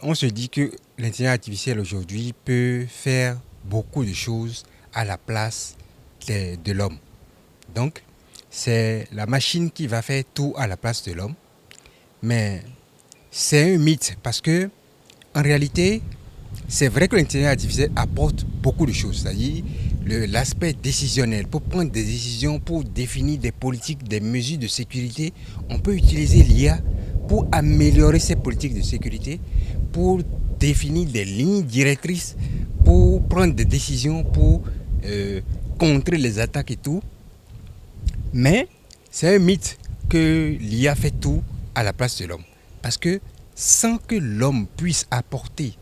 On se dit que l'intelligence artificielle aujourd'hui peut faire beaucoup de choses à la place de l'homme. Donc, c'est la machine qui va faire tout à la place de l'homme. Mais c'est un mythe parce que, en réalité, c'est vrai que l'intelligence artificielle apporte beaucoup de choses. C'est-à-dire l'aspect décisionnel. Pour prendre des décisions, pour définir des politiques, des mesures de sécurité, on peut utiliser l'IA pour améliorer ces politiques de sécurité, pour définir des lignes directrices, pour prendre des décisions, pour contrer les attaques et tout. Mais c'est un mythe que l'IA fait tout à la place de l'homme. Parce que sans que l'homme puisse apporter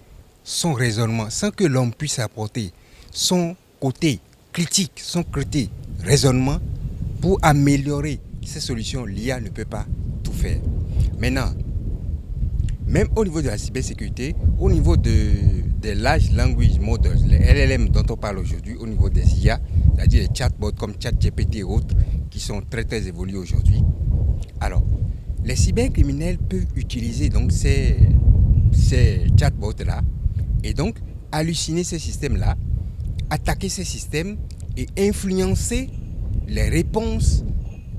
son raisonnement, sans que l'homme puisse apporter son côté critique, son côté raisonnement, pour améliorer ces solutions, l'IA ne peut pas tout faire. Maintenant, même au niveau de la cybersécurité, au niveau des large language models, les LLM dont on parle aujourd'hui, au niveau des IA, c'est-à-dire les chatbots comme ChatGPT et autres, qui sont très très évolués aujourd'hui. Alors, les cybercriminels peuvent utiliser donc ces chatbots-là et donc halluciner ces systèmes-là, attaquer ces systèmes et influencer les réponses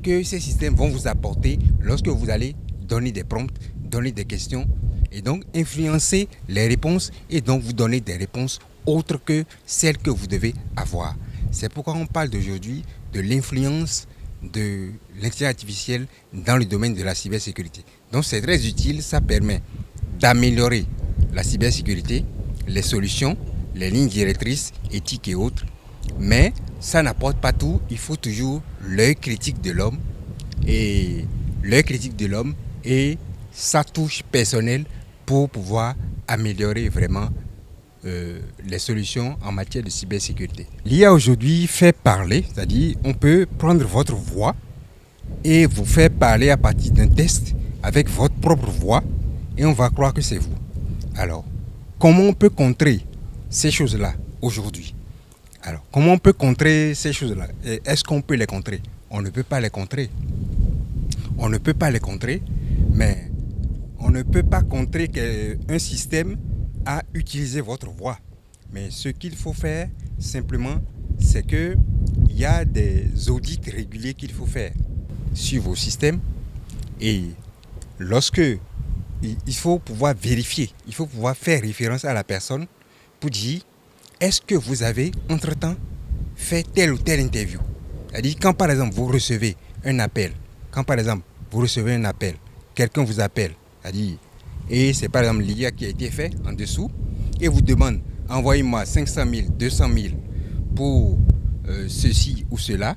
que ces systèmes vont vous apporter lorsque vous allez donner des prompts, donner des questions et donc influencer les réponses et donc vous donner des réponses autres que celles que vous devez avoir. C'est pourquoi on parle d'aujourd'hui de l'influence de l'intelligence artificielle dans le domaine de la cybersécurité. Donc c'est très utile, ça permet d'améliorer la cybersécurité, les solutions, les lignes directrices, éthiques et autres, mais ça n'apporte pas tout, il faut toujours l'œil critique de l'homme et sa touche personnelle pour pouvoir améliorer vraiment les solutions en matière de cybersécurité. L'IA aujourd'hui fait parler, c'est-à-dire on peut prendre votre voix et vous faire parler à partir d'un test avec votre propre voix et on va croire que c'est vous. Alors, comment on peut contrer ces choses-là aujourd'hui? Alors, comment on peut contrer ces choses-là? Est-ce qu'on peut les contrer? On ne peut pas les contrer. On ne peut pas les contrer, mais on ne peut pas contrer qu'un système a utilisé votre voix. Mais ce qu'il faut faire, simplement, c'est qu'il y a des audits réguliers qu'il faut faire sur vos systèmes. Et lorsque il faut pouvoir vérifier, il faut pouvoir faire référence à la personne pour dire est-ce que vous avez entre-temps fait telle ou telle interview. C'est-à-dire quand par exemple vous recevez un appel, quelqu'un vous appelle, c'est-à-dire et c'est par exemple l'IA qui a été fait en dessous et vous demande envoyez-moi 500 000, 200 000 pour ceci ou cela,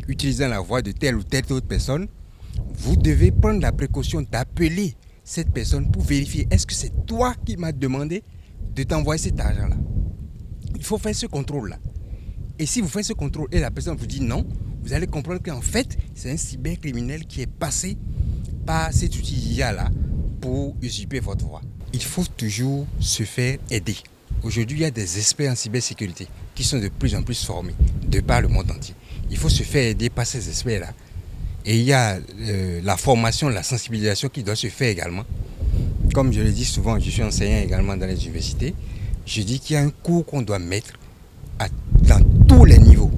utilisant la voix de telle ou telle autre personne, vous devez prendre la précaution d'appeler cette personne pour vérifier est-ce que c'est toi qui m'as demandé de t'envoyer cet argent-là. Il faut faire ce contrôle-là. Et si vous faites ce contrôle et la personne vous dit non, vous allez comprendre qu'en fait, c'est un cybercriminel qui est passé par cet outil IA-là pour usurper votre voix. Il faut toujours se faire aider. Aujourd'hui, il y a des experts en cybersécurité qui sont de plus en plus formés de par le monde entier. Il faut se faire aider par ces experts-là. Et il y a la formation, la sensibilisation qui doit se faire également. Comme je le dis souvent, je suis enseignant également dans les universités. Je dis qu'il y a un cours qu'on doit mettre dans tous les niveaux,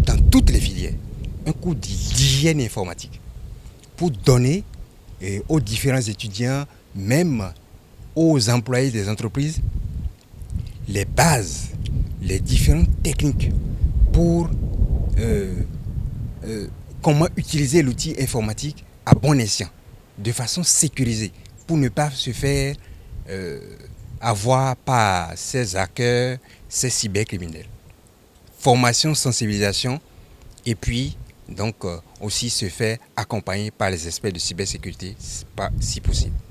dans toutes les filières. Un cours d'hygiène informatique pour donner aux différents étudiants, même aux employés des entreprises, les bases, les différentes techniques pour comment utiliser l'outil informatique à bon escient, de façon sécurisée, pour ne pas se faire avoir par ces hackers, ces cybercriminels. Formation, sensibilisation, et puis donc aussi se faire accompagner par les experts de cybersécurité si possible.